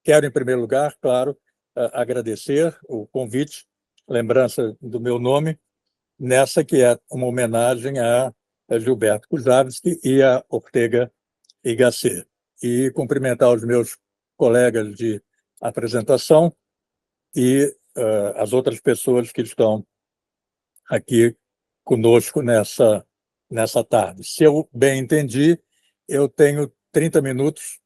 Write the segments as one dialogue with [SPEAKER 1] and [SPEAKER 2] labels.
[SPEAKER 1] Quero, em primeiro lugar, claro, agradecer o convite, lembrança do meu nome, nessa que é uma homenagem a Gilberto Kujawski e a Ortega y Gasset. E cumprimentar os meus colegas de apresentação e as outras pessoas que estão aqui conosco nessa tarde. Se eu bem entendi, eu tenho 30 minutos,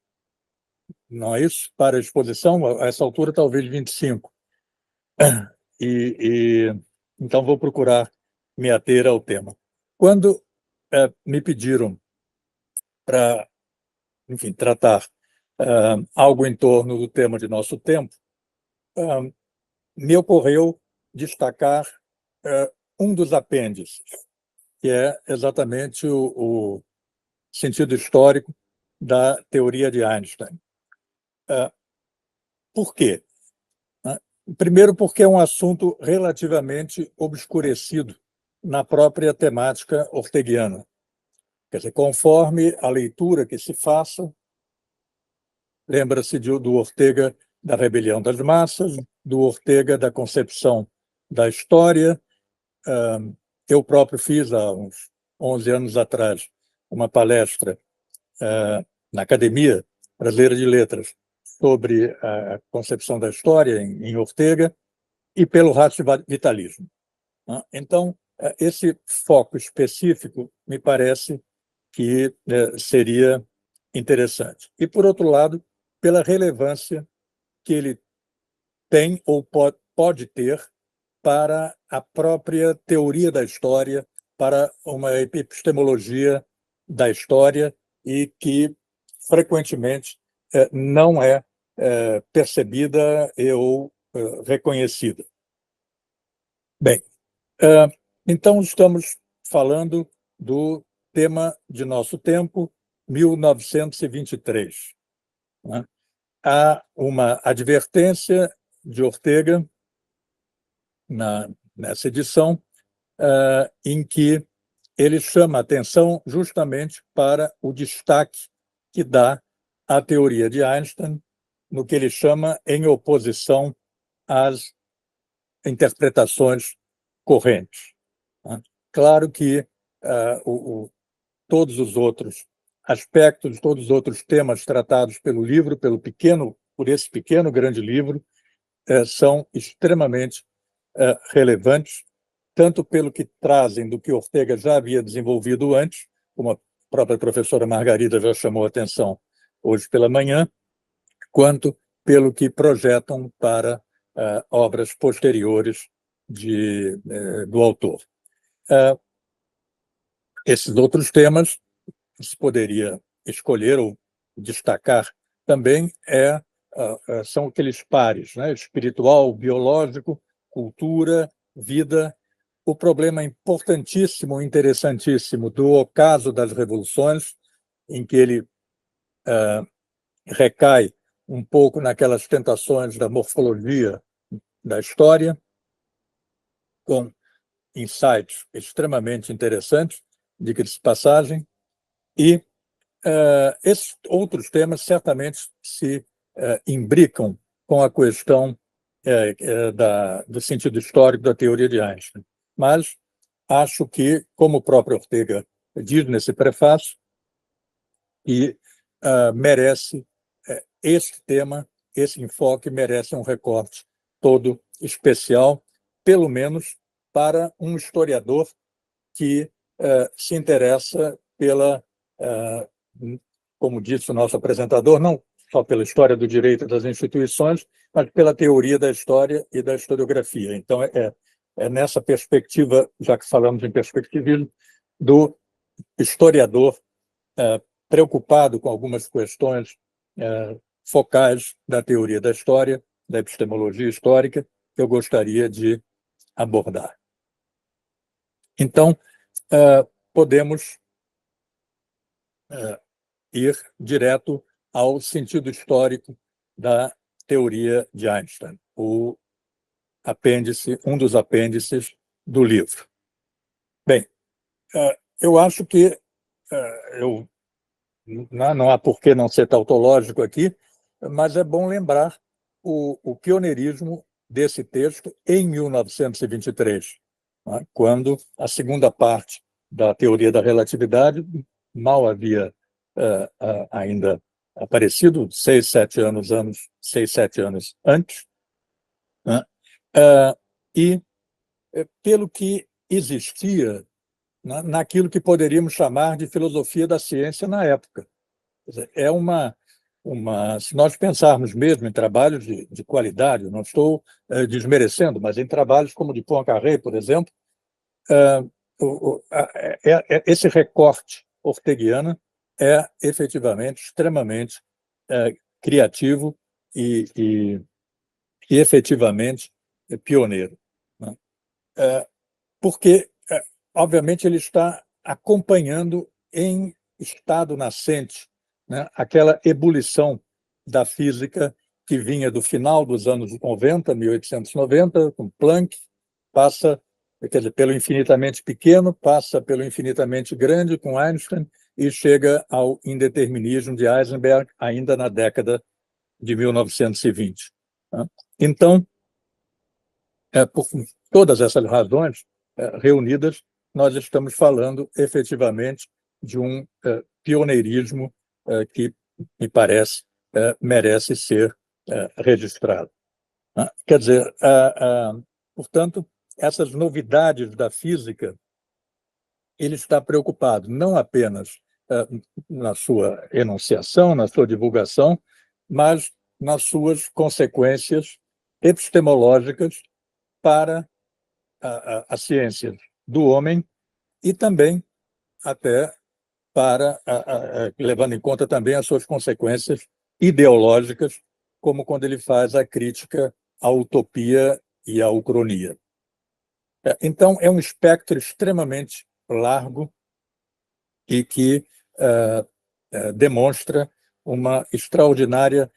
[SPEAKER 1] não é isso, para a exposição, a essa altura talvez 25. Então vou procurar me ater ao tema. Quando me pediram para, enfim, tratar algo em torno do tema de nosso tempo, me ocorreu destacar um dos apêndices, que é exatamente o sentido histórico da teoria de Einstein. Por quê? Primeiro, porque é um assunto relativamente obscurecido na própria temática orteguiana. Quer dizer, conforme a leitura que se faça, lembra-se do Ortega da rebelião das massas, do Ortega da concepção da história. Eu próprio fiz, há uns 11 anos atrás, uma palestra na Academia Brasileira de Letras sobre a concepção da história em Ortega e pelo racionalismo. Então, esse foco específico me parece que seria interessante. E, por outro lado, pela relevância que ele tem ou pode ter para a própria teoria da história, para uma epistemologia da história e que, frequentemente, não é percebida ou reconhecida. Bem, então estamos falando do tema de nosso tempo, 1923. Né? Há uma advertência de Ortega nessa edição, em que ele chama a atenção justamente para o destaque que dá à teoria de Einstein, no que ele chama em oposição às interpretações correntes. Claro que todos os outros aspectos, todos os outros temas tratados pelo livro, por esse pequeno, grande livro, são extremamente relevantes, tanto pelo que trazem do que Ortega já havia desenvolvido antes, como a própria professora Margarida já chamou a atenção hoje pela manhã, quanto pelo que projetam para obras posteriores do autor. Esses outros temas se poderia escolher ou destacar também são aqueles pares, né? Espiritual, biológico, cultura, vida. O problema importantíssimo, interessantíssimo do ocaso das revoluções, em que ele recai um pouco naquelas tentações da morfologia da história, com insights extremamente interessantes, diga-se de passagem, e esses outros temas certamente se imbricam com a questão do sentido histórico da teoria de Einstein. Mas acho que, como o próprio Ortega diz nesse prefácio, que merece esse tema, esse enfoque merece um recorte todo especial, pelo menos para um historiador que se interessa pela, como disse o nosso apresentador, não só pela história do direito das instituições, mas pela teoria da história e da historiografia. Então, é nessa perspectiva, já que falamos em perspectivismo, do historiador preocupado com algumas questões focais da teoria da história, da epistemologia histórica, que eu gostaria de abordar. Então, podemos ir direto ao sentido histórico da teoria de Einstein, um dos apêndices do livro. Bem, eu acho que eu não há por que não ser tautológico aqui, mas é bom lembrar o pioneirismo desse texto em 1923, né, quando a segunda parte da teoria da relatividade mal havia ainda aparecido, 6, 7 anos antes, né, e pelo que existia naquilo que poderíamos chamar de filosofia da ciência na época. Quer dizer, se nós pensarmos mesmo em trabalhos de qualidade, não estou desmerecendo, mas em trabalhos como de Poincaré, por exemplo, esse recorte orteguiano é efetivamente extremamente criativo e efetivamente pioneiro, né? Porque, obviamente, ele está acompanhando em estado nascente, né, aquela ebulição da física que vinha do final dos anos 90, 1890, com Planck, passa, quer dizer, pelo infinitamente pequeno, passa pelo infinitamente grande com Einstein e chega ao indeterminismo de Heisenberg ainda na década de 1920. Né? Então, por todas essas razões reunidas, nós estamos falando efetivamente de um pioneirismo que, me parece, merece ser registrado. Quer dizer, portanto, essas novidades da física, ele está preocupado não apenas na sua enunciação, na sua divulgação, mas nas suas consequências epistemológicas para a ciência do homem e também até para, levando em conta também as suas consequências ideológicas, como quando ele faz a crítica à utopia e à ucronia. Então, é um espectro extremamente largo e que demonstra uma extraordinária,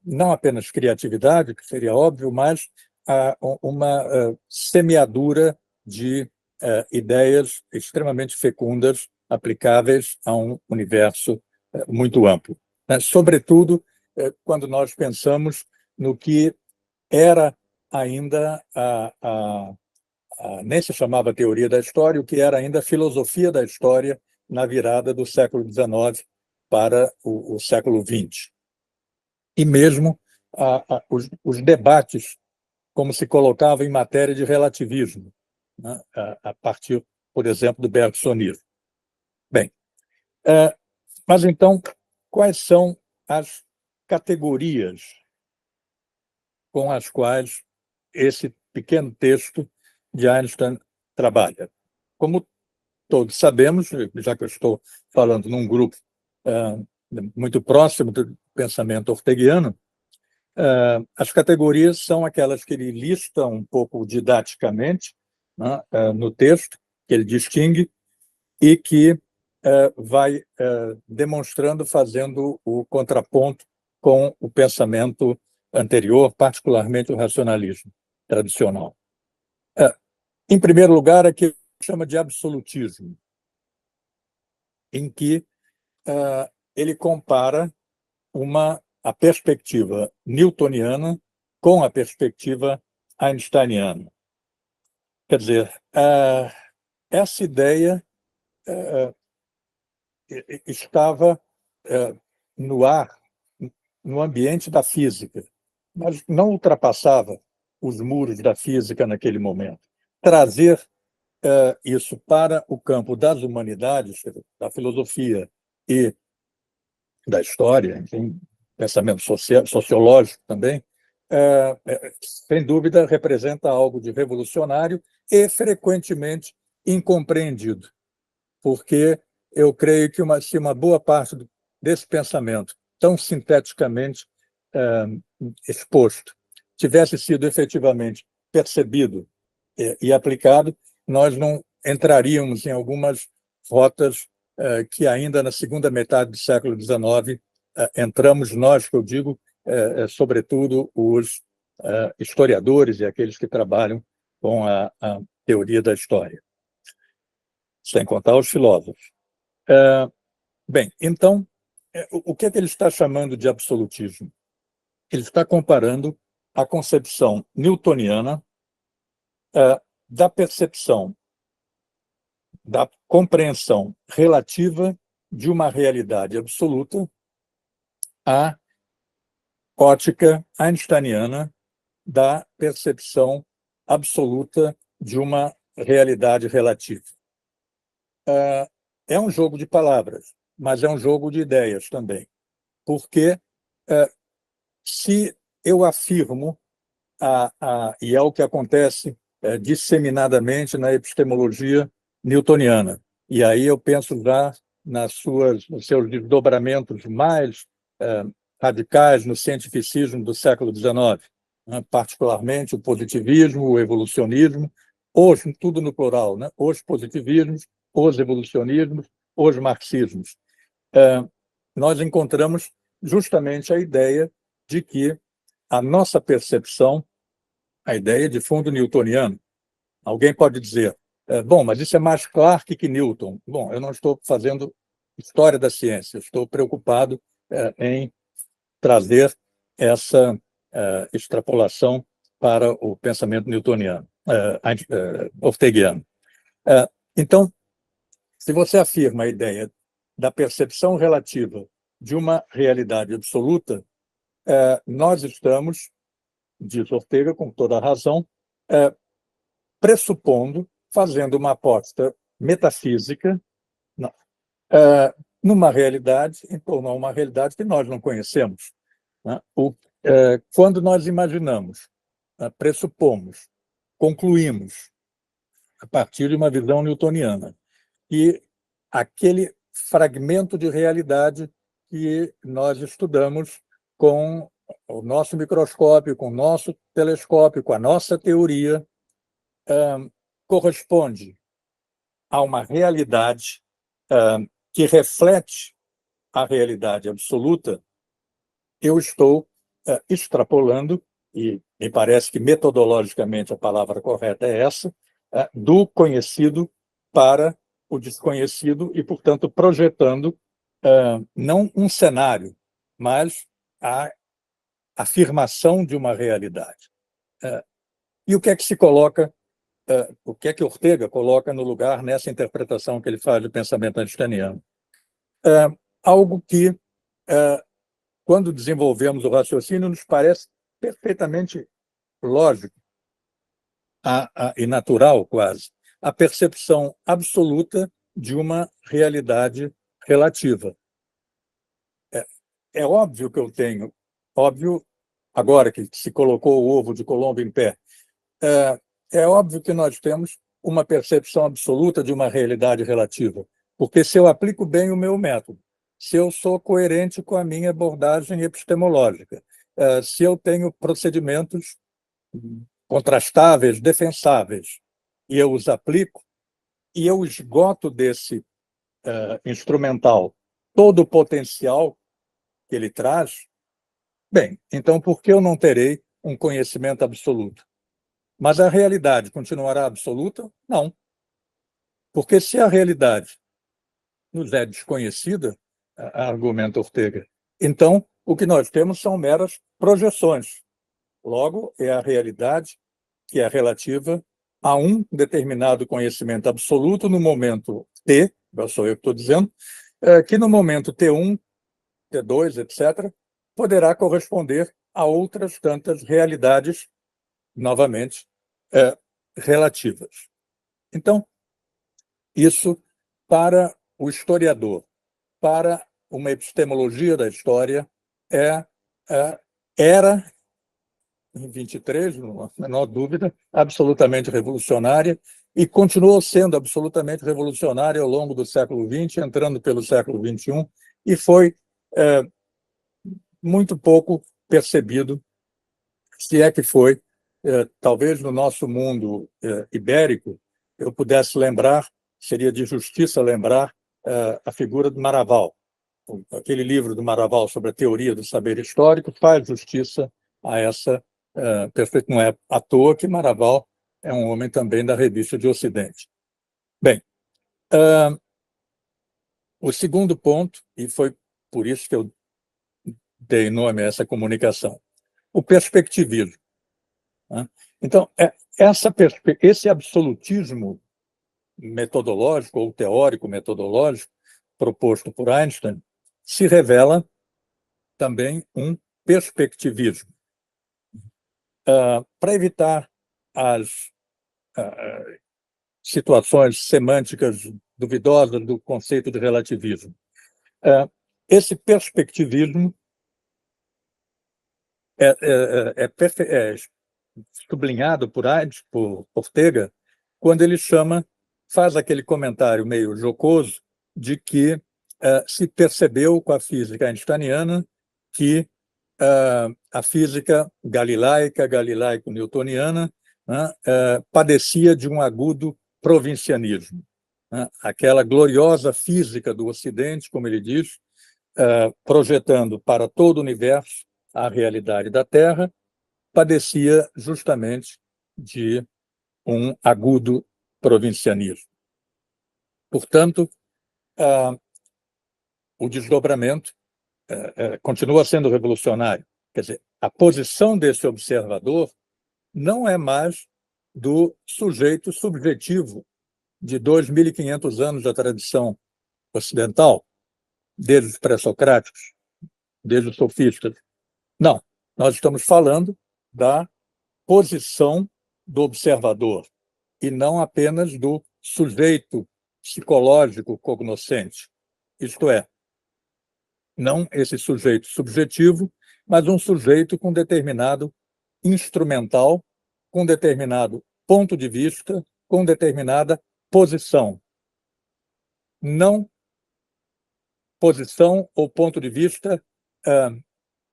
[SPEAKER 1] não apenas criatividade, que seria óbvio, mas uma semeadura de ideias extremamente fecundas, aplicáveis a um universo muito amplo. Sobretudo, quando nós pensamos no que era ainda nem se chamava teoria da história, o que era ainda a filosofia da história na virada do século XIX para o século XX. E mesmo os debates, como se colocava em matéria de relativismo, né, a partir, por exemplo, do bergsonismo. Bem, mas então, quais são as categorias com as quais esse pequeno texto de Einstein trabalha? Como todos sabemos, já que eu estou falando num grupo muito próximo do pensamento orteguiano, as categorias são aquelas que ele lista um pouco didaticamente, né, no texto, que ele distingue, e que vai demonstrando, fazendo o contraponto com o pensamento anterior, particularmente o racionalismo tradicional. Em primeiro lugar, é que ele chama de absolutismo, em que ele compara a perspectiva newtoniana com a perspectiva einsteiniana. Quer dizer, essa ideia estava no ar, no ambiente da física, mas não ultrapassava os muros da física naquele momento. Trazer isso para o campo das humanidades, da filosofia e da história, enfim, pensamento sociológico também, sem dúvida representa algo de revolucionário e frequentemente incompreendido, porque eu creio que se uma boa parte desse pensamento, tão sinteticamente exposto, tivesse sido efetivamente percebido e aplicado, nós não entraríamos em algumas rotas que ainda na segunda metade do século XIX entramos nós, que eu digo, sobretudo os historiadores e aqueles que trabalham com a teoria da história, sem contar os filósofos. Bem, então, O que é que ele está chamando de absolutismo? Ele está comparando a concepção newtoniana da percepção, da compreensão relativa de uma realidade absoluta à ótica einsteiniana da percepção absoluta de uma realidade relativa. É um jogo de palavras, mas é um jogo de ideias também, porque se eu afirmo, e é o que acontece disseminadamente na epistemologia newtoniana, e aí eu penso já nos seus desdobramentos mais radicais no cientificismo do século XIX, né? Particularmente o positivismo, o evolucionismo, hoje, tudo no plural, né? Os positivismos, os evolucionismos, os marxismos. Nós encontramos justamente a ideia de que a nossa percepção, a ideia de fundo newtoniano, alguém pode dizer, bom, mas isso é mais Clarke que Newton. Bom, eu não estou fazendo história da ciência, estou preocupado em trazer essa extrapolação para o pensamento newtoniano, orteguiano. Então, se você afirma a ideia da percepção relativa de uma realidade absoluta, nós estamos, diz Ortega com toda a razão, pressupondo, fazendo uma aposta metafísica numa realidade, em torno a uma realidade que nós não conhecemos. Né? Quando nós imaginamos, pressupomos, concluímos, a partir de uma visão newtoniana, que aquele fragmento de realidade que nós estudamos com o nosso microscópio, com o nosso telescópio, com a nossa teoria, corresponde a uma realidade que reflete a realidade absoluta, eu estou extrapolando, e me parece que metodologicamente a palavra correta é essa, do conhecido para o desconhecido e, portanto, projetando não um cenário, mas a afirmação de uma realidade. E o que é que se coloca, o que é que Ortega coloca no lugar nessa interpretação que ele faz do pensamento einsteiniano? Algo que, quando desenvolvemos o raciocínio, nos parece perfeitamente lógico e natural, quase, a percepção absoluta de uma realidade relativa. É óbvio que eu tenho, óbvio, agora que se colocou o ovo de Colombo em pé, é óbvio que nós temos uma percepção absoluta de uma realidade relativa, porque se eu aplico bem o meu método, se eu sou coerente com a minha abordagem epistemológica, se eu tenho procedimentos contrastáveis, defensáveis, e eu os aplico, e eu esgoto desse instrumental todo o potencial que ele traz, bem, então por que eu não terei um conhecimento absoluto? Mas a realidade continuará absoluta? Não. Porque se a realidade nos é desconhecida, argumenta Ortega, então o que nós temos são meras projeções. Logo, é a realidade que é relativa a um determinado conhecimento absoluto no momento T, sou eu que estou dizendo, que no momento T1, T2, etc., poderá corresponder a outras tantas realidades, novamente, relativas. Então, isso, para o historiador, para uma epistemologia da história, era, em 23, não há a menor dúvida, absolutamente revolucionária e continuou sendo absolutamente revolucionária ao longo do século XX, entrando pelo século XXI, e foi muito pouco percebido, se é que foi, talvez no nosso mundo ibérico, eu pudesse lembrar, seria de justiça lembrar a figura do Maraval. Aquele livro do Maraval sobre a teoria do saber histórico faz justiça a essa perspectiva. Não é à toa que Maraval é um homem também da revista de Ocidente. Bem, o segundo ponto, e foi por isso que eu dei nome a essa comunicação. O perspectivismo. Né? Então, esse absolutismo metodológico ou teórico metodológico proposto por Einstein se revela também um perspectivismo. Para evitar as situações semânticas duvidosas do conceito de relativismo, esse perspectivismo é sublinhado por Ortega, quando ele faz aquele comentário meio jocoso de que se percebeu com a física einsteiniana que a física galilaico-newtoniana, né, padecia de um agudo provincianismo. Né? Aquela gloriosa física do Ocidente, como ele diz, projetando para todo o universo a realidade da Terra, padecia justamente de um agudo provincianismo. Portanto, o desdobramento continua sendo revolucionário. Quer dizer, a posição desse observador não é mais do sujeito subjetivo de 2.500 anos da tradição ocidental, desde os pré-socráticos, desde os sofistas. Não, nós estamos falando da posição do observador e não apenas do sujeito psicológico cognoscente. Isto é, não esse sujeito subjetivo, mas um sujeito com determinado instrumental, com determinado ponto de vista, com determinada posição. Não posição ou ponto de vista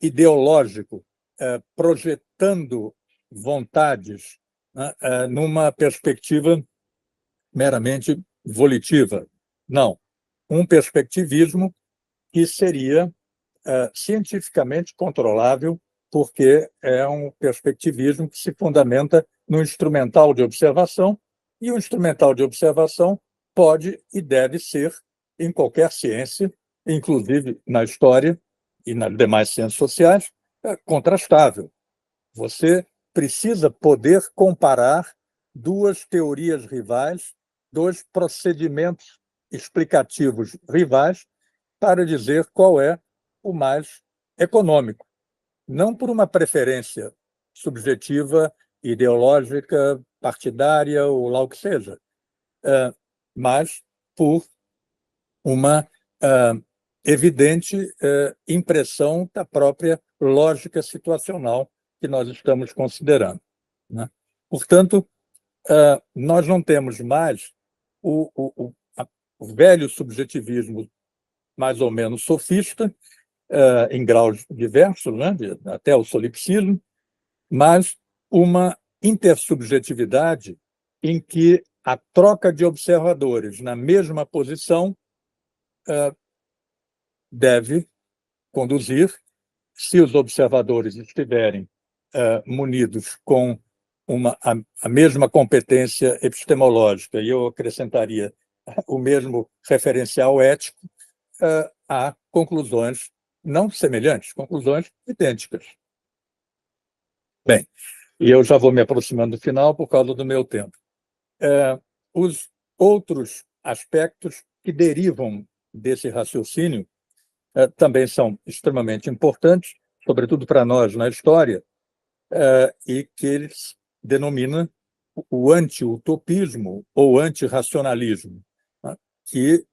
[SPEAKER 1] ideológico, projetando vontades numa perspectiva meramente volitiva. Não. Um perspectivismo que seria cientificamente controlável, porque é um perspectivismo que se fundamenta no instrumental de observação, e o instrumental de observação pode e deve ser, em qualquer ciência, inclusive na história e nas demais ciências sociais, contrastável. Você precisa poder comparar duas teorias rivais, dois procedimentos explicativos rivais, para dizer qual é o mais econômico. Não por uma preferência subjetiva, ideológica, partidária ou lá o que seja, mas por uma evidente impressão da própria lógica situacional que nós estamos considerando. Né? Portanto, nós não temos mais o velho subjetivismo mais ou menos sofista, em graus diversos, né? Até o solipsismo, mas uma intersubjetividade em que a troca de observadores na mesma posição deve conduzir, se os observadores estiverem munidos com a mesma competência epistemológica, e eu acrescentaria o mesmo referencial ético, a conclusões não semelhantes, conclusões idênticas. Bem, e eu já vou me aproximando do final por causa do meu tempo. Os outros aspectos que derivam desse raciocínio também são extremamente importantes, sobretudo para nós na história, e que eles denominam o anti-utopismo ou anti-racionalismo, né? Que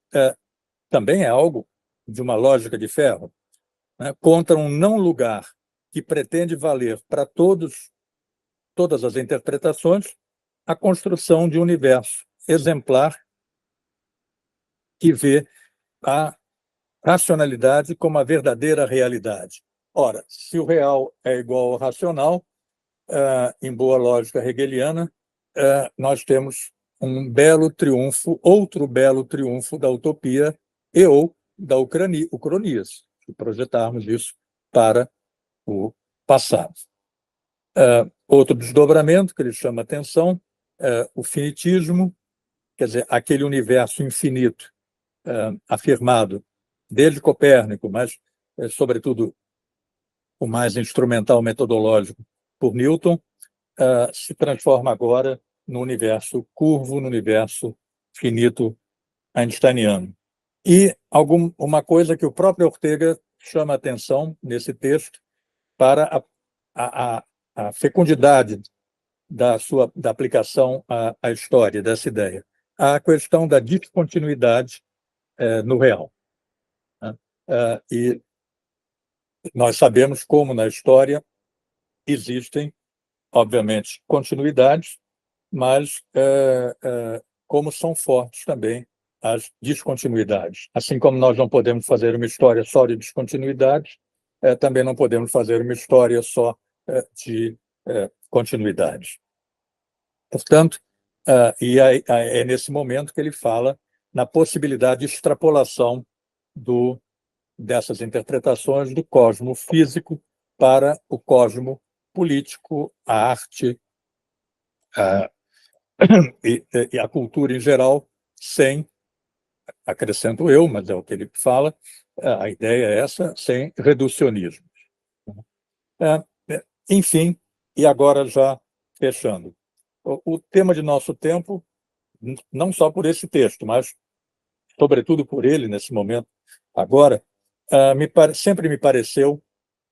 [SPEAKER 1] também é algo de uma lógica de ferro, né? Contra um não-lugar que pretende valer para todas as interpretações, a construção de um universo exemplar que vê a racionalidade como a verdadeira realidade. Ora, se o real é igual ao racional, em boa lógica hegeliana, nós temos um belo triunfo, outro belo triunfo da utopia e ou da ucronias, se projetarmos isso para o passado. Outro desdobramento que ele chama atenção, o finitismo, quer dizer, aquele universo infinito afirmado desde Copérnico, mas, sobretudo, o mais instrumental metodológico por Newton, se transforma agora no universo curvo, no universo finito einsteiniano. E uma coisa que o próprio Ortega chama a atenção nesse texto para a fecundidade da aplicação à história, dessa ideia. A questão da descontinuidade no real. Né? E nós sabemos como na história existem, obviamente, continuidades, mas como são fortes também as descontinuidades. Assim como nós não podemos fazer uma história só de descontinuidades, também não podemos fazer uma história só de continuidades. Portanto, é nesse momento que ele fala na possibilidade de extrapolação dessas interpretações do cosmo físico para o cosmo político, a arte e a cultura em geral, sem, acrescento eu, mas é o que ele fala, a ideia é essa, sem reducionismo. Enfim, e agora já fechando. O tema de nosso tempo, não só por esse texto, mas sobretudo por ele, nesse momento, agora, sempre me pareceu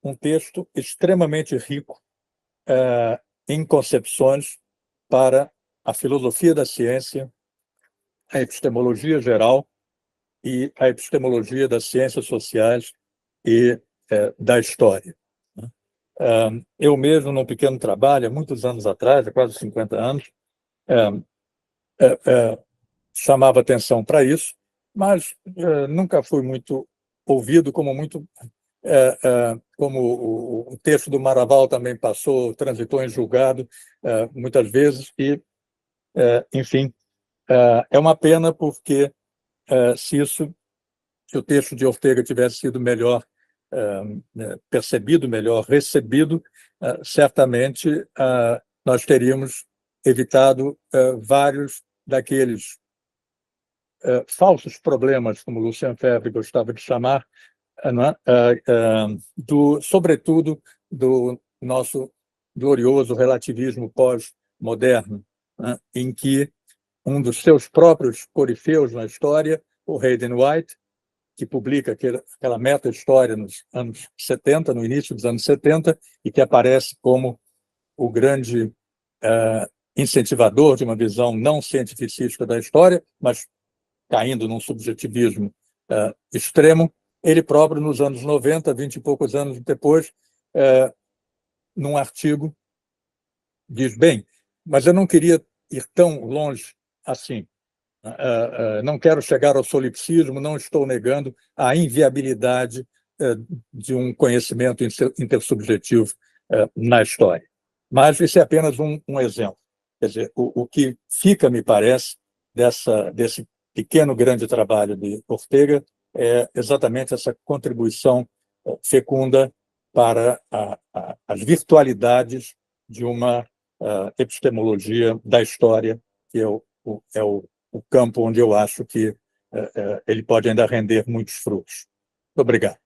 [SPEAKER 1] um texto extremamente rico em concepções para a filosofia da ciência, a epistemologia geral e a epistemologia das ciências sociais e da história. Eu mesmo, num pequeno trabalho, há muitos anos atrás, há quase 50 anos, chamava atenção para isso, mas nunca fui muito ouvido como o texto do Maraval também transitou em julgado muitas vezes, e, enfim, é uma pena porque se o texto de Ortega tivesse sido melhor percebido, melhor recebido, certamente nós teríamos evitado vários daqueles falsos problemas, como Lucien Febvre gostava de chamar, sobretudo do nosso glorioso relativismo pós-moderno, em que um dos seus próprios corifeus na história, o Hayden White, que publica aquela meta-história nos anos 70, no início dos anos 70, e que aparece como o grande incentivador de uma visão não cientificista da história, mas caindo num subjetivismo extremo, ele próprio, nos anos 90, 20 e poucos anos depois, num artigo, diz, bem, mas eu não queria ir tão longe assim. Não quero chegar ao solipsismo, não estou negando a inviabilidade de um conhecimento intersubjetivo na história. Mas isso é apenas um exemplo. Quer dizer, o que fica, me parece, desse pequeno, grande trabalho de Ortega é exatamente essa contribuição fecunda para as virtualidades de uma epistemologia da história, que é o campo onde eu acho que ele pode ainda render muitos frutos. Muito obrigado.